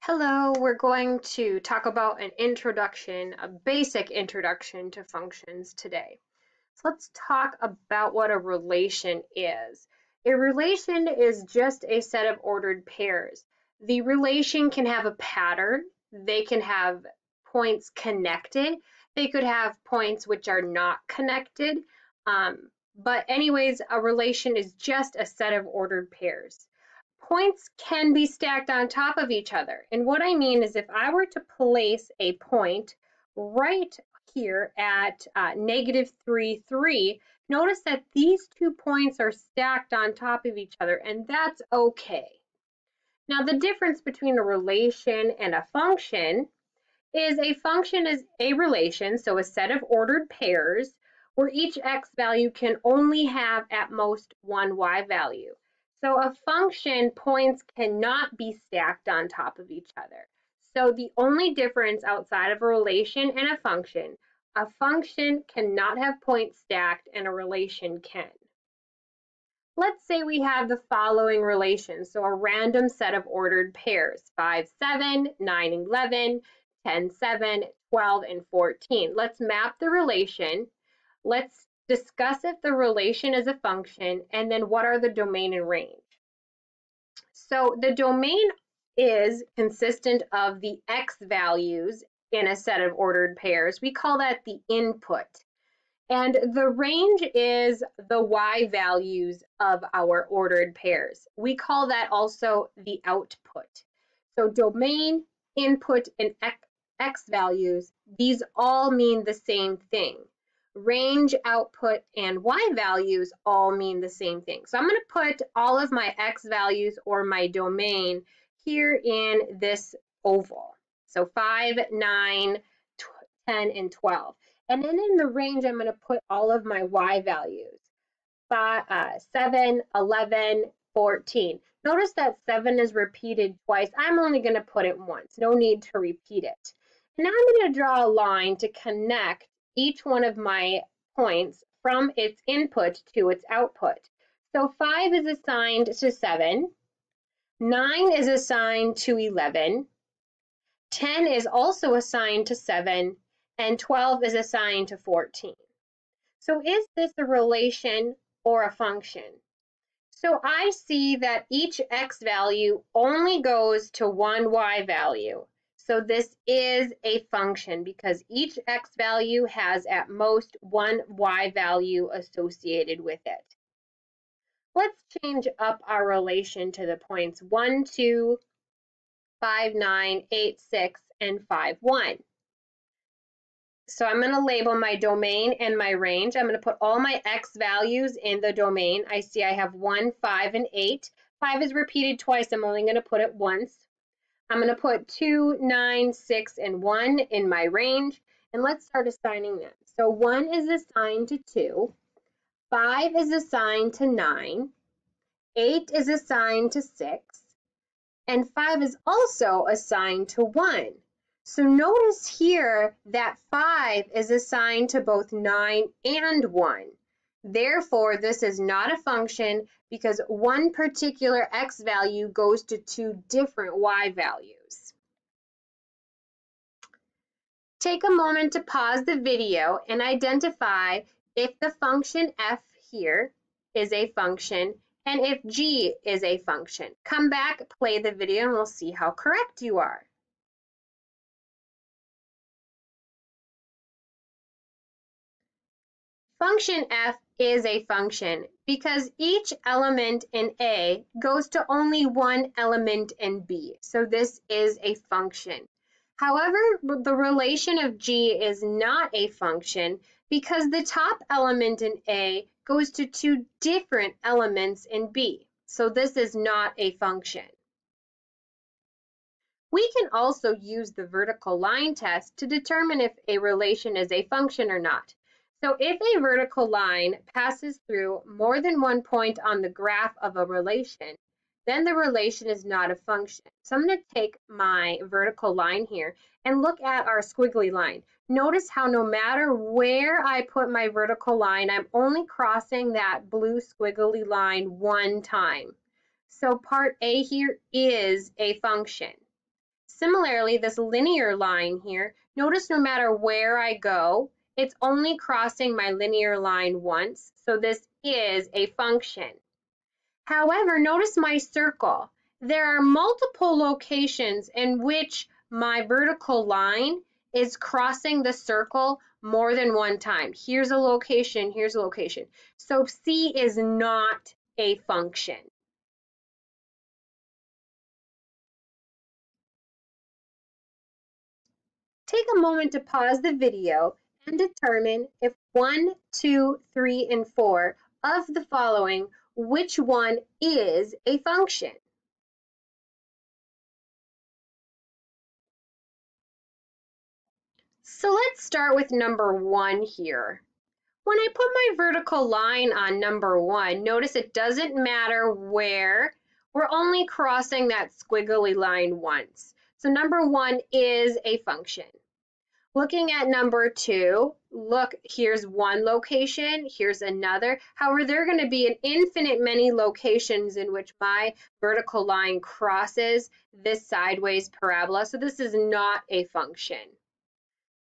Hello, we're going to talk about an introduction, a basic introduction to functions today. So let's talk about what a relation is. A relation is just a set of ordered pairs. The relation can have a pattern, they can have points connected, they could have points which are not connected, but anyways, a relation is just a set of ordered pairs. Points can be stacked on top of each other. And what I mean is if I were to place a point right here at -3, 3, notice that these 2 points are stacked on top of each other, and that's okay. Now, the difference between a relation and a function is a function is a relation, so a set of ordered pairs, where each x value can only have at most one y value. So a function points cannot be stacked on top of each other. So the only difference outside of a relation and a function cannot have points stacked and a relation can. Let's say we have the following relations, so a random set of ordered pairs, 5, 7, 9, 11, 10, 7, 12, and 14. Let's map the relation. Let's discuss if the relation is a function, and then what are the domain and range. So the domain is consistent of the x values in a set of ordered pairs. We call that the input. And the range is the y values of our ordered pairs. We call that also the output. So domain, input, and x values, these all mean the same thing. Range, output, and y values all mean the same thing. So I'm going to put all of my x values or my domain here in this oval. So 5, 9, 10, and 12. And then in the range, I'm going to put all of my y values, 7, 11, 14. Notice that 7 is repeated twice. I'm only going to put it once. No need to repeat it. And now I'm going to draw a line to connect each one of my points from its input to its output. So 5 is assigned to 7, 9 is assigned to 11, 10 is also assigned to 7, and 12 is assigned to 14. So is this a relation or a function? So I see that each x value only goes to one y value. So this is a function because each x value has at most one y value associated with it. Let's change up our relation to the points 1, 2, 5, 9, 8, 6, and 5, 1. So I'm going to label my domain and my range. I'm going to put all my x values in the domain. I see I have 1, 5, and 8. 5 is repeated twice. I'm only going to put it once. I'm going to put 2, 9, 6, and 1 in my range. And let's start assigning them. So 1 is assigned to 2. 5 is assigned to 9. 8 is assigned to 6. And 5 is also assigned to 1. So notice here that 5 is assigned to both 9 and 1. Therefore, this is not a function because one particular x value goes to two different y values. Take a moment to pause the video and identify if the function f here is a function and if g is a function. Come back, play the video, and we'll see how correct you are. Function f is a function because each element in A goes to only one element in B, so this is a function. However, the relation of G is not a function because the top element in A goes to two different elements in B, so this is not a function. We can also use the vertical line test to determine if a relation is a function or not. So if a vertical line passes through more than one point on the graph of a relation, then the relation is not a function. So I'm going to take my vertical line here and look at our squiggly line. Notice how no matter where I put my vertical line, I'm only crossing that blue squiggly line one time. So part A here is a function. Similarly, this linear line here, notice no matter where I go, it's only crossing my linear line once, so this is a function. However, notice my circle. There are multiple locations in which my vertical line is crossing the circle more than one time. Here's a location, here's a location. So C is not a function. Take a moment to pause the video and determine if 1, 2, 3, and 4 of the following, which one is a function? So let's start with number 1 here. When I put my vertical line on number 1, notice it doesn't matter where, we're only crossing that squiggly line once. So number 1 is a function. Looking at number 2, look, here's one location, here's another. However, there are going to be an infinite many locations in which my vertical line crosses this sideways parabola, so this is not a function.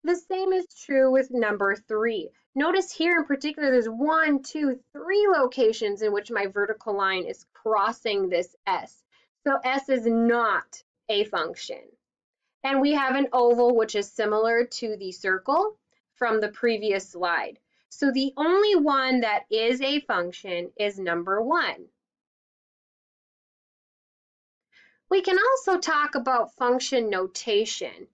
The same is true with number 3. Notice here in particular, there's 1, 2, 3 locations in which my vertical line is crossing this S. So S is not a function. And we have an oval, which is similar to the circle from the previous slide. So the only one that is a function is number 1. We can also talk about function notation.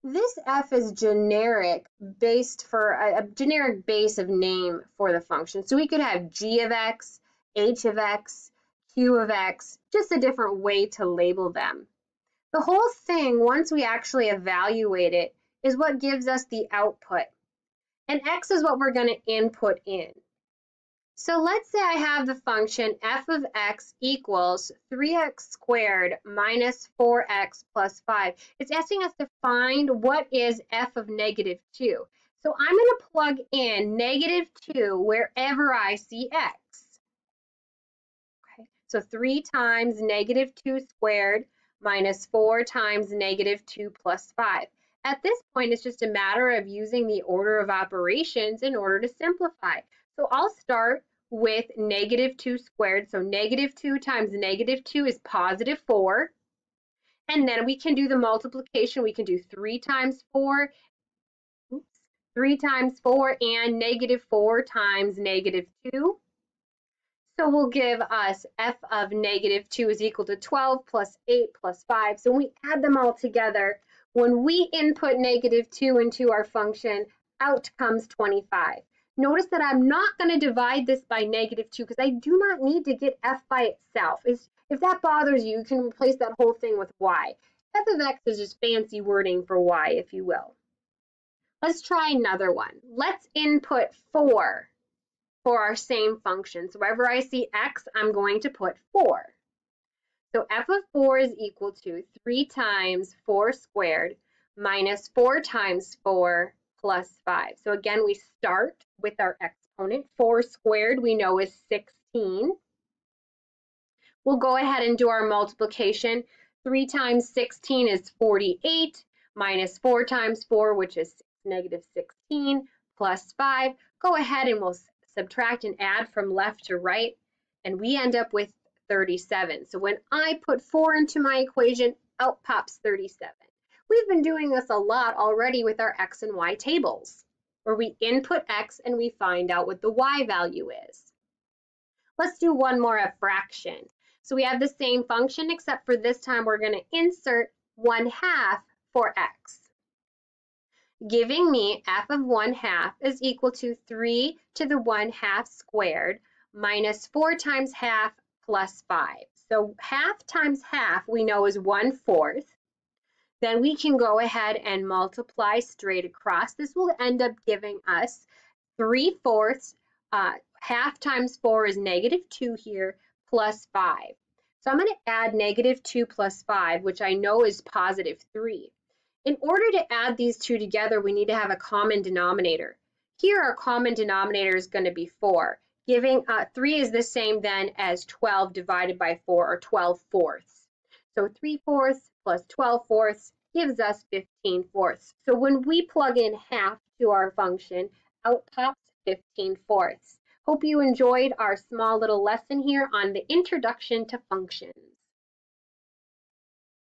This F is generic based for a generic base of name for the function. So we could have G of X, H of X, Q of X, just a different way to label them. The whole thing, once we actually evaluate it, is what gives us the output. And X is what we're going to input in. So let's say I have the function f of x equals 3x squared minus 4x plus 5. It's asking us to find what is f of negative 2. So I'm going to plug in negative 2 wherever I see x. Okay. So 3 times negative 2 squared minus 4 times negative 2 plus 5. At this point, it's just a matter of using the order of operations in order to simplify. So I'll start with negative 2 squared. So negative 2 times negative 2 is positive 4. And then we can do the multiplication. We can do 3 times 4, 3 times 4, and negative 4 times negative 2. So we'll give us f of negative 2 is equal to 12 plus 8 plus 5. So when we add them all together, when we input negative 2 into our function, out comes 25. Notice that I'm not going to divide this by negative 2 because I do not need to get f by itself. If that bothers you, you can replace that whole thing with y. F of x is just fancy wording for y, if you will. Let's try another one. Let's input 4 for our same function. So wherever I see x, I'm going to put 4. So f of 4 is equal to 3 times 4 squared minus 4 times 4 plus 5. So again, we start with our exponent. 4 squared we know is 16. We'll go ahead and do our multiplication. 3 times 16 is 48 minus 4 times 4, which is negative 16, plus 5. Go ahead and we'll subtract and add from left to right, and we end up with 37. So when I put 4 into my equation, out pops 37. We've been doing this a lot already with our x and y tables, where we input x and we find out what the y value is. Let's do one more, a fraction. So we have the same function, except for this time we're going to insert 1/2 for x, giving me f of 1/2 is equal to 3 to the 1/2 squared minus 4 times half plus 5. So half times half we know is 1/4. Then we can go ahead and multiply straight across. This will end up giving us 3/4. Half times 4 is negative 2 here, plus 5. So I'm going to add negative 2 plus 5, which I know is positive 3. In order to add these two together, we need to have a common denominator. Here, our common denominator is going to be 4, giving 3 is the same then as 12 divided by 4, or 12/4. So 3/4 plus 12/4 gives us 15/4. So when we plug in half to our function, out pops 15/4. Hope you enjoyed our small little lesson here on the introduction to functions.